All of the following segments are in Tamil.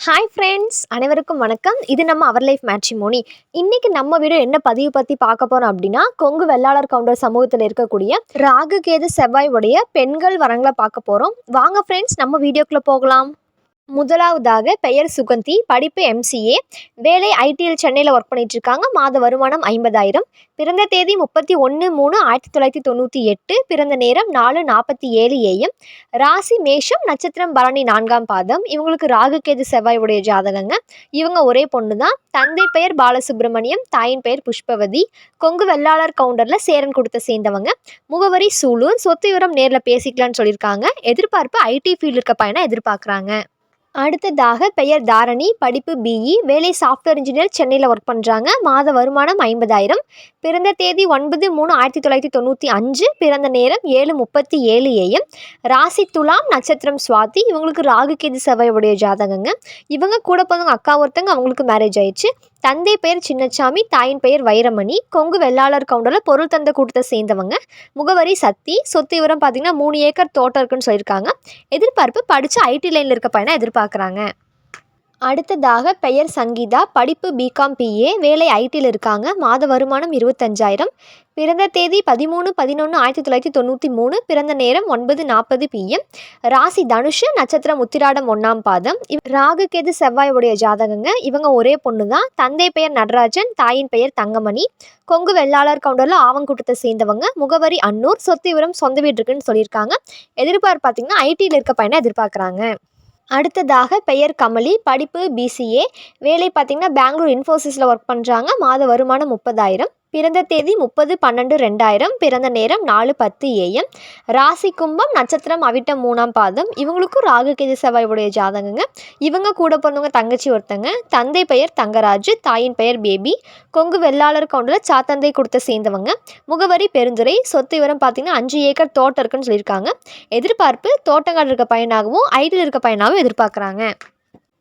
ஹாய் ஃப்ரெண்ட்ஸ், அனைவருக்கும் வணக்கம். இது நம்ம அவர் லைஃப் மேட்ரிமோனி. இன்னைக்கு நம்ம வீடியோ என்ன பதிவு பற்றி பார்க்க போகிறோம் அப்படின்னா, கொங்கு வெள்ளாளர் கவுண்டர் சமூகத்தில் இருக்கக்கூடிய ராகு கேது செவ்வாய் உடைய பெண்கள் வரங்களை பார்க்க போகிறோம். வாங்க ஃப்ரெண்ட்ஸ், நம்ம வீடியோக்குள்ளே போகலாம். முதலாவதாக பெயர் சுகந்தி, படிப்பு எம்சிஏ, வேலை ஐடிஎல் சென்னையில் ஒர்க் பண்ணிட்டு இருக்காங்க. மாத வருமானம் 50,000. பிறந்த தேதி 31/3/1998. பிறந்த நேரம் 4:47 AM. ராசி மேஷம், நட்சத்திரம் பரணி 4ஆம் பாதம். இவங்களுக்கு ராகு கேது செவ்வாய் உடைய ஜாதகங்க. இவங்க ஒரே பொண்ணு தான். தந்தை பெயர் பாலசுப்ரமணியம், தாயின் பெயர் புஷ்பவதி. கொங்கு வெள்ளாளர் கவுண்டரில் சேரன் கொடுத்த சேர்ந்தவங்க. முகவரி சூலூர். சொத்து விவரம் நேரில் பேசிக்கலான்னு சொல்லியிருக்காங்க. எதிர்பார்ப்பு ஐடி ஃபீல்டு இருக்க பையனை எதிர்பார்க்குறாங்க. அடுத்ததாக பெயர் தாரணி, படிப்பு பிஇ, வேலை சாஃப்ட்வேர் இன்ஜினியர், சென்னையில் ஒர்க் பண்ணுறாங்க. மாத வருமானம் 50,000. பிறந்த தேதி 9/3/1995. பிறந்த நேரம் 7:37 AM. ராசி துலாம், நட்சத்திரம் சுவாதி. இவங்களுக்கு ராகு கேது செவ்வாய் உடைய ஜாதகங்க. இவங்க கூட பிறந்தவங்க அக்கா ஒருத்தங்க, அவங்களுக்கு மேரேஜ் ஆயிடுச்சு. தந்தை பெயர் சின்னச்சாமி, தாயின் பெயர் வைரமணி. கொங்கு வெள்ளாளர் கவுண்டரில் பொருள் தந்த கூட்டத்தை சேர்ந்தவங்க. முகவரி சத்தி. சொத்து விவரம் பார்த்தீங்கன்னா 3 ஏக்கர் தோட்டம் இருக்குன்னு சொல்லியிருக்காங்க. எதிர்பார்ப்பு படித்து ஐடி லைனில் இருக்க பையனை எதிர்பார்க்குறாங்க. அடுத்ததாக பெயர் சங்கீதா, படிப்பு பிகாம் பிஏ, வேலை ஐடியில் இருக்காங்க. மாத வருமானம் 25,000. பிறந்த தேதி 13/11/1993. பிறந்த நேரம் 9:40 PM. ராசி தனுஷு, நட்சத்திரம் உத்திராடம் 1ஆம் பாதம். ராகு கேது செவ்வாய் உடைய ஜாதகங்க. இவங்க ஒரே பொண்ணு தான். தந்தை பெயர் நடராஜன், தாயின் பெயர் தங்கமணி. கொங்கு வெள்ளாளர் கவுண்டரில் ஆவங்கூட்டத்தை சேர்ந்தவங்க. முகவரி அன்னூர். சொத்து விவரம் சொந்த வீடு இருக்குன்னு சொல்லியிருக்காங்க. எதிர்பார்ப்பு பார்த்தீங்கன்னா ஐடியில் இருக்க பையனை எதிர்பார்க்குறாங்க. அடுத்ததாக பெயர் கமலி, படிப்பு பிசிஏ, வேலை பார்த்திங்கன்னா பெங்களூர் இன்ஃபோசிஸில் ஒர்க் பண்ணுறாங்க. மாத வருமானம் 30,000. பிறந்த தேதி 30/12/2000. பிறந்த நேரம் 4:10 AM. ராசி கும்பம், நட்சத்திரம் அவிட்டம் 3ஆம் பாதம். இவங்களுக்கும் ராகு கேது செவ்வாய் உடைய ஜாதகங்க. இவங்க கூட பிறந்தவங்க தங்கச்சி ஒருத்தங்க. தந்தை பெயர் தங்கராஜ், தாயின் பெயர் பேபி. கொங்கு வெள்ளாளர் கவுண்டரில் சாத்தந்தை கொடுத்த சேர்ந்தவங்க. முகவரி பெருந்துறை. சொத்து விவரம் பார்த்திங்கன்னா 5 ஏக்கர் தோட்டம் இருக்குன்னு சொல்லியிருக்காங்க. எதிர்பார்ப்பு தோட்டங்காடு இருக்க பையனாகவும் ஐடியில் இருக்க பையனாகவும் எதிர்பார்க்குறாங்க.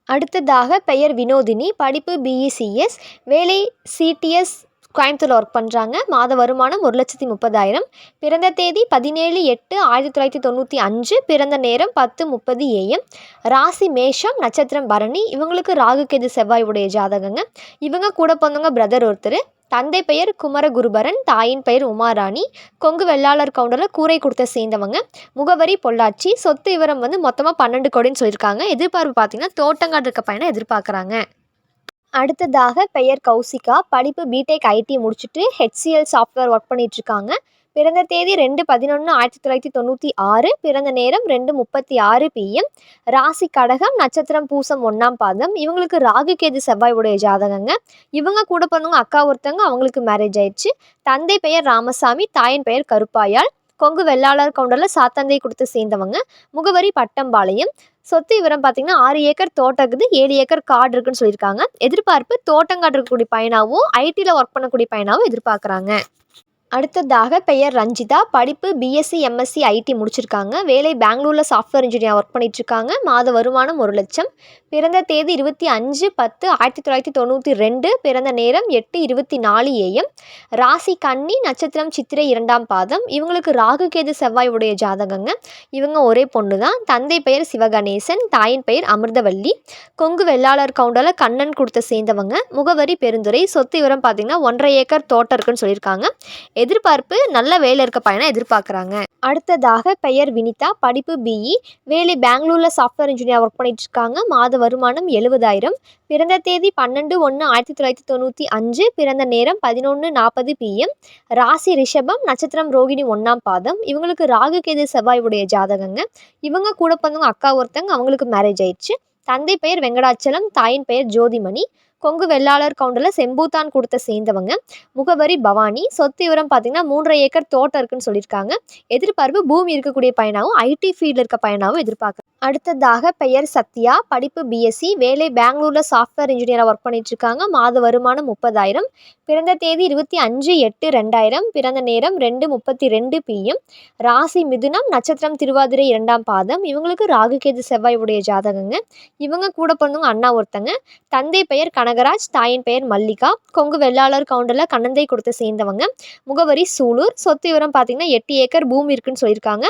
அடுத்ததாக பெயர் வினோதினி, படிப்பு பிஇசிஎஸ், வேலை சிடிஎஸ் கோயம்புத்தூரில் ஒர்க் பண்ணுறாங்க. மாத வருமானம் 1,30,000. பிறந்த தேதி 17/8/1995. பிறந்த நேரம் 10:30 AM. ராசி மேஷம், நட்சத்திரம் பரணி. இவங்களுக்கு ராகு கேது செவ்வாய் உடைய ஜாதகங்க. இவங்க கூட பிறந்தவங்க பிரதர் ஒருத்தர். தந்தை பெயர் குமரகுருபரன், தாயின் பெயர் உமாராணி. கொங்கு வெள்ளாளர் கவுண்டரில் கூரை கொடுத்த சேர்ந்தவங்க. முகவரி பொள்ளாச்சி. சொத்து விவரம் மொத்தமாக 12 கோடின்னு சொல்லியிருக்காங்க. எதிர்பார்ப்பு பார்த்தீங்கன்னா தோட்டங்காடு இருக்க பையனை எதிர்பார்க்குறாங்க. அடுத்ததாக பெயர் கௌசிகா, படிப்பு பிடெக் ஐடி முடிச்சுட்டு ஹெச்சிஎல் சாஃப்ட்வேர் ஒர்க் பண்ணிகிட்ருக்காங்க. பிறந்த தேதி 2/11/1996. பிறந்த நேரம் 2:36 PM. ராசி கடகம், நட்சத்திரம் பூசம் 1ஆம் பாதம். இவங்களுக்கு ராகு கேது செவ்வாய் உடைய ஜாதகங்க. இவங்க கூட பிறந்தவங்க அக்கா ஒருத்தங்க, அவங்களுக்கு மேரேஜ் ஆயிடுச்சு. தந்தை பெயர் ராமசாமி, தாயின் பெயர் கருப்பாயாள். கொங்கு வெள்ளாளர் கவுண்டரில் சாத்தந்தை கொடுத்து சேர்ந்தவங்க. முகவரி பட்டம்பாளையம். சொத்து விவரம் பார்த்தீங்கன்னா 6 ஏக்கர் தோட்டம் இருக்குது, 7 ஏக்கர் காடு இருக்குன்னு சொல்லியிருக்காங்க. எதிர்பார்ப்பு தோட்டங்காடு இருக்கக்கூடிய பையனாகவும் ஐடியில் ஒர்க் பண்ணக்கூடிய பையனாகவும் எதிர்பார்க்குறாங்க. அடுத்ததாக பெயர் ரஞ்சிதா, படிப்பு பிஎஸ்சி எம்எஸ்சி ஐடி முடிச்சிருக்காங்க. வேலை பெங்களூரில் சாஃப்ட்வேர் இன்ஜினியர் ஒர்க் பண்ணிகிட்ருக்காங்க. மாத வருமானம் 1,00,000. பிறந்த தேதி 25/10/1992. பிறந்த நேரம் 8:24 AM. ராசி கன்னி, நட்சத்திரம் சித்திரை 2ஆம் பாதம். இவங்களுக்கு ராகு கேது செவ்வாய் உடைய ஜாதகங்க. இவங்க ஒரே பொண்ணு தான். தந்தை பெயர் சிவகணேசன், தாயின் பெயர் அமிர்தவல்லி. கொங்கு வெள்ளாளர் கவுண்டரில் கண்ணன் கொடுத்த சேர்ந்தவங்க. முகவரி பெருந்துறை. சொத்து விவரம் பார்த்தீங்கன்னா 1.5 ஏக்கர் தோட்டம் இருக்குன்னு சொல்லியிருக்காங்க. எதிர்பார்ப்பு நல்ல வேலை இருக்க பையனை எதிர்பார்க்குறாங்க. அடுத்ததாக பெயர் வினிதா, படிப்பு பிஇ, வேலை பெங்களூரில் சாஃப்ட்வேர் இன்ஜினியர் ஒர்க் பண்ணிட்டு இருக்காங்க. மாத வருமானம் 70,000. பிறந்த தேதி 12/1/1995. பிறந்த நேரம் 11:40 PM. ராசி ரிஷபம், நட்சத்திரம் ரோகிணி 1ஆம் பாதம். இவங்களுக்கு ராகு கேது செவ்வாய் உடைய ஜாதகங்க. இவங்க கூட பிறந்தவங்க அக்கா ஒருத்தங்க, அவங்களுக்கு மேரேஜ் ஆயிடுச்சு. தந்தை பெயர் வெங்கடாச்சலம், தாயின் பெயர் ஜோதிமணி. கொங்கு வெள்ளாளர் கவுண்டரில் செம்பூத்தான் கொடுத்த சேர்ந்தவங்க. முகவரி பவானி. சொத்து விவரம் பார்த்தீங்கன்னா 3.5 ஏக்கர் தோட்டம் இருக்குன்னு சொல்லியிருக்காங்க. எதிர்பார்ப்பு பூமி இருக்கக்கூடிய பையனாகவும் ஐடி ஃபீல்டில் இருக்க பையனாகவும் எதிர்பார்க்க. அடுத்ததாக பெயர் சத்யா, படிப்பு பிஎஸ்சி, வேலை பெங்களூரில் சாஃப்ட்வேர் இன்ஜினியராக ஒர்க் பண்ணிகிட்ருக்காங்க. மாத வருமானம் 30,000. பிறந்த தேதி 25/8/2000. பிறந்த நேரம் 2:32 PM. ராசி மிதுனம், நட்சத்திரம் திருவாதிரை 2ஆம் பாதம். இவங்களுக்கு ராகு கேது செவ்வாய் உடைய ஜாதகங்க. இவங்க கூட பிறந்தவங்க அண்ணா ஒருத்தங்க. தந்தை பெயர் கனகராஜ், தாயின் பெயர் மல்லிகா. கொங்கு வெள்ளாளர் கவுண்டரில் கண்ணந்தை கொடுத்த சேர்ந்தவங்க. முகவரி சூலூர். சொத்து விவரம் பார்த்தீங்கன்னா 8 ஏக்கர் பூமி இருக்குன்னு சொல்லியிருக்காங்க.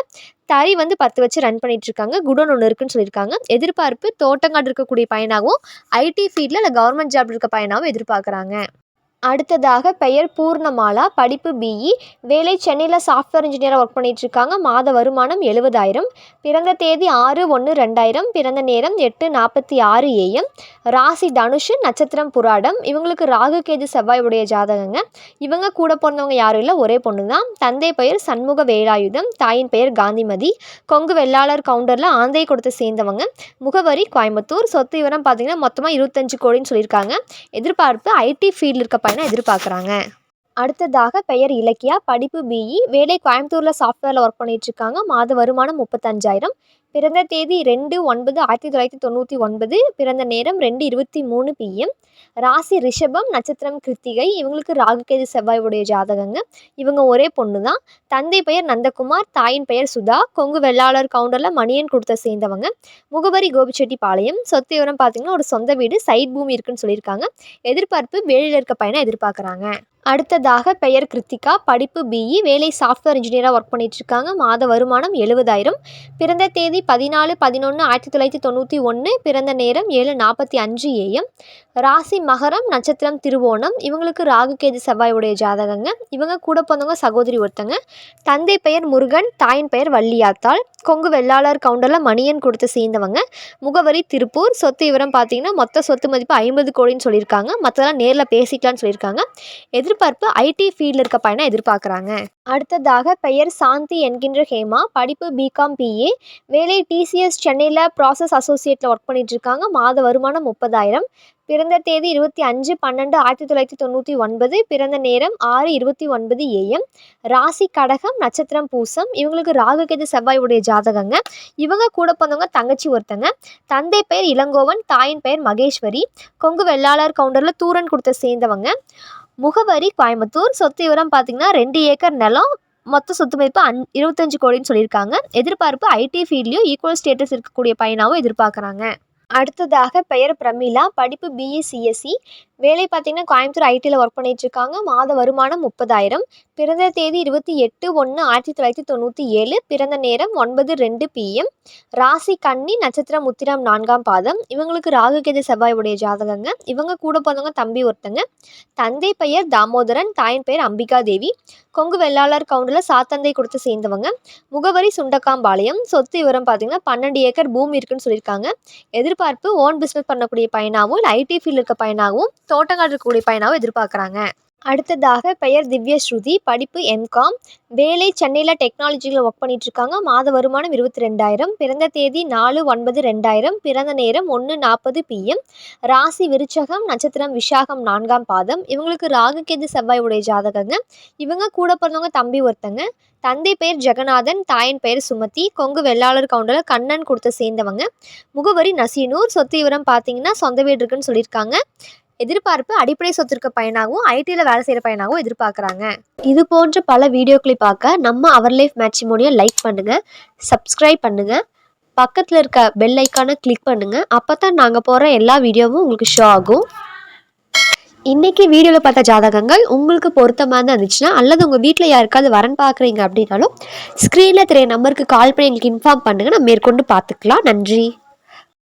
தறி வந்து 10 வச்சு ரன் பண்ணிகிட்ருக்காங்க. குடோன் ஒன்று இருக்குன்னு சொல்லியிருக்காங்க. எதிர்பார்ப்பு தோட்டங்காடு இருக்கக்கூடிய பையனாகவும் ஐடி ஃபீல்டில் இல்லை கவர்மெண்ட் ஜாப் இருக்க பையனாகவும் எதிர்பார்க்குறாங்க. அடுத்ததாக பெயர் பூர்ணமாலா, படிப்பு பிஇ, வேலை சென்னையில் சாஃப்ட்வேர் இன்ஜினியராக ஒர்க் பண்ணிகிட்ருக்காங்க. மாத வருமானம் 70,000. பிறந்த தேதி 6/1/2000. பிறந்த நேரம் 8:46 AM. ராசி தனுஷு, நட்சத்திரம் புராடம். இவங்களுக்கு ராகு கேது செவ்வாய் உடைய ஜாதகங்க. இவங்க கூட பிறந்தவங்க யாரும் இல்லை, ஒரே பொண்ணு தான். தந்தை பெயர் சண்முக வேலாயுதம், தாயின் பெயர் காந்திமதி. கொங்கு வெள்ளாளர் கவுண்டரில் ஆந்தை கொடுத்து சேர்ந்தவங்க. முகவரி கோயம்புத்தூர். சொத்து விவரம் பார்த்தீங்கன்னா மொத்தமாக 25 கோடின்னு சொல்லியிருக்காங்க. எதிர்பார்ப்பு ஐடி ஃபீல்டு இருக்க பையனை எதிர்பார்க்குறாங்க. அடுத்ததாக பெயர் இலக்கியா, படிப்பு பிஇ, வேலை கோயம்புத்தூரில் சாஃப்ட்வேரில் ஒர்க் பண்ணிகிட்ருக்காங்க. மாத வருமானம் 35,000. பிறந்த தேதி 2/9/1999. பிறந்த நேரம் 2:23 PM. ராசி ரிஷபம், நட்சத்திரம் கிருத்திகை. இவங்களுக்கு ராகுகேது செவ்வாய் உடைய ஜாதகங்க. இவங்க ஒரே பொண்ணு தான். தந்தை பெயர் நந்தகுமார், தாயின் பெயர் சுதா. கொங்கு வெள்ளாளர் கவுண்டரில் மணியன் கொடுத்த சேர்ந்தவங்க. முகவரி கோபிச்செட்டிப்பாளையம். சொத்து விவரம் பார்த்திங்கன்னா ஒரு சொந்த வீடு, சைட் பூமி இருக்குன்னு சொல்லியிருக்காங்க. எதிர்பார்ப்பு வேலையில் இருக்க பையனை எதிர்பார்க்குறாங்க. அடுத்ததாக பெயர் கிருத்திகா, படிப்பு பிஇ, வேலை சாஃப்ட்வேர் இன்ஜினியராக ஒர்க் பண்ணிகிட்ருக்காங்க. மாத வருமானம் 70,000. பிறந்த தேதி 14/11/1991. பிறந்த நேரம் 7:45 AM. ராசி மகரம், நட்சத்திரம் திருவோணம். இவங்களுக்கு ராகுகேது செவ்வாய் உடைய ஜாதகங்க. இவங்க கூட பிறந்தவங்க சகோதரி ஒருத்தங்க. தந்தை பெயர் முருகன், தாயின் பெயர் வள்ளியாத்தாள். கொங்கு வெள்ளாளர் கவுண்டரில் மணியன் கொடுத்து சேர்ந்தவங்க. முகவரி திருப்பூர். சொத்து விவரம் பார்த்தீங்கன்னா மொத்த சொத்து மதிப்பு 50 கோடின்னு சொல்லியிருக்காங்க. மற்றதெல்லாம் நேரில் பேசிக்கலான்னு சொல்லியிருக்காங்க. எதிர்பார்ப்பு ஐடி ஃபீல்டில் இருக்க பையனை எதிர்பார்க்குறாங்க. அடுத்ததாக பெயர் சாந்தி என்கின்ற ஹேமா, படிப்பு பிகாம் பிஏ, வேலை டிசிஎஸ் சென்னையில் ப்ராசஸ் அசோசியேட்டில் ஒர்க் பண்ணிகிட்ருக்காங்க. மாத வருமானம் 30,000. பிறந்த தேதி 25/12/1999. பிறந்த நேரம் 6:29 AM. ராசி கடகம், நட்சத்திரம் பூசம். இவங்களுக்கு ராகுகேது செவ்வாய் உடைய ஜாதகங்க. இவங்க கூட பிறந்தவங்க தங்கச்சி ஒருத்தங்க. தந்தை பெயர் இளங்கோவன், தாயின் பெயர் மகேஸ்வரி. கொங்கு வெள்ளாளர் கவுண்டரில் தூரன் கொடுத்த சேர்ந்தவங்க. முகவரி கோயம்புத்தூர். சொத்து விவரம் பார்த்திங்கன்னா 2 ஏக்கர் நிலம், மொத்த சொத்து மதிப்பு 25 கோடின்னு சொல்லியிருக்காங்க. எதிர்பார்ப்பு ஐடி ஃபீல்ட்லேயும் ஈக்குவல் ஸ்டேட்டஸ் இருக்கக்கூடிய பையனாகவும் எதிர்பார்க்குறாங்க. அடுத்ததாக பெயர் பிரமிளா, படிப்பு பிஇ சிஎஸ்சி, வேலை பார்த்திங்கன்னா கோயம்புத்தூர் ஐடியில் ஒர்க் பண்ணிகிட்ருக்காங்க. மாத வருமானம் 30,000. பிறந்த தேதி 28/1/1997. பிறந்த நேரம் 9:02 PM. ராசி கன்னி, நட்சத்திரம் உத்திரம் 4ஆம் பாதம். இவங்களுக்கு ராகுகேது செவ்வாய் உடைய ஜாதகங்க. இவங்க கூட பிறந்தவங்க தம்பி ஒருத்தங்க. தந்தை பெயர் தாமோதரன், தாயின் பெயர் அம்பிகா தேவி. கொங்கு வெள்ளாளர் கவுண்டரில் சாத்தந்தை கொடுத்து சேர்ந்தவங்க. முகவரி சுண்டக்காம்பாளையம். சொத்து விவரம் பார்த்திங்கன்னா 12 ஏக்கர் பூமி இருக்குன்னு சொல்லியிருக்காங்க. எதிர்பார்ப்பு ஓன் பிஸ்னஸ் பண்ணக்கூடிய பையனாகவும் இல்லை ஐடி ஃபீல்டு இருக்க பையனாகவும் தோட்டங்காடு இருக்கக்கூடிய பையனாகவும் எதிர்பார்க்குறாங்க. அடுத்ததாக பெயர் திவ்யஸ்ருதி, படிப்பு எம்காம், வேலை சென்னையில் டெக்னாலஜியில் ஒர்க் பண்ணிகிட்ருக்காங்க. மாத வருமானம் 22,000. பிறந்த தேதி 4/9/2000. பிறந்த நேரம் 1:40 PM. ராசி விருச்சகம், நட்சத்திரம் விஷாகம் 4ஆம் பாதம். இவங்களுக்கு ராகுகேது செவ்வாய் உடைய ஜாதகங்க. இவங்க கூட பிறந்தவங்க தம்பி ஒருத்தங்க. தந்தை பெயர் ஜெகநாதன், தாயின் பெயர் சுமதி. கொங்கு வெள்ளாளர் கவுண்டரில் கண்ணன் கொடுத்த சேர்ந்தவங்க. முகவரி நசீனூர். சொத்து விவரம் பார்த்தீங்கன்னா சொந்த வீடு இருக்குன்னு சொல்லியிருக்காங்க. எதிர்பார்ப்பு அடிப்படை சொத்து இருக்க பையனாகவும் ஐடியில் வேலை செய்கிற பையனாகவும் எதிர்பார்க்குறாங்க. இது போன்ற பல வீடியோக்களை பார்க்க நம்ம அவர் லைஃப் மேட்ரிமோனியை லைக் பண்ணுங்கள், சப்ஸ்கிரைப் பண்ணுங்கள், பக்கத்தில் இருக்க பெல் ஐக்கானை கிளிக் பண்ணுங்கள். அப்போ தான் நாங்கள் போடுற எல்லா வீடியோவும் உங்களுக்கு ஷோ ஆகும். இன்றைக்கி வீடியோவில் பார்த்த ஜாதகங்கள் உங்களுக்கு பொருத்தமாக தான் இருந்துச்சுன்னா, அல்லது உங்கள் வீட்டில் யாருக்காவது வரன் பார்க்குறீங்க அப்படின்னாலும் ஸ்க்ரீனில் தெரிய நம்பருக்கு கால் பண்ணி எங்களுக்கு இன்ஃபார்ம் பண்ணுங்கள். நம்ம மேற்கொண்டு பார்த்துக்கலாம். நன்றி.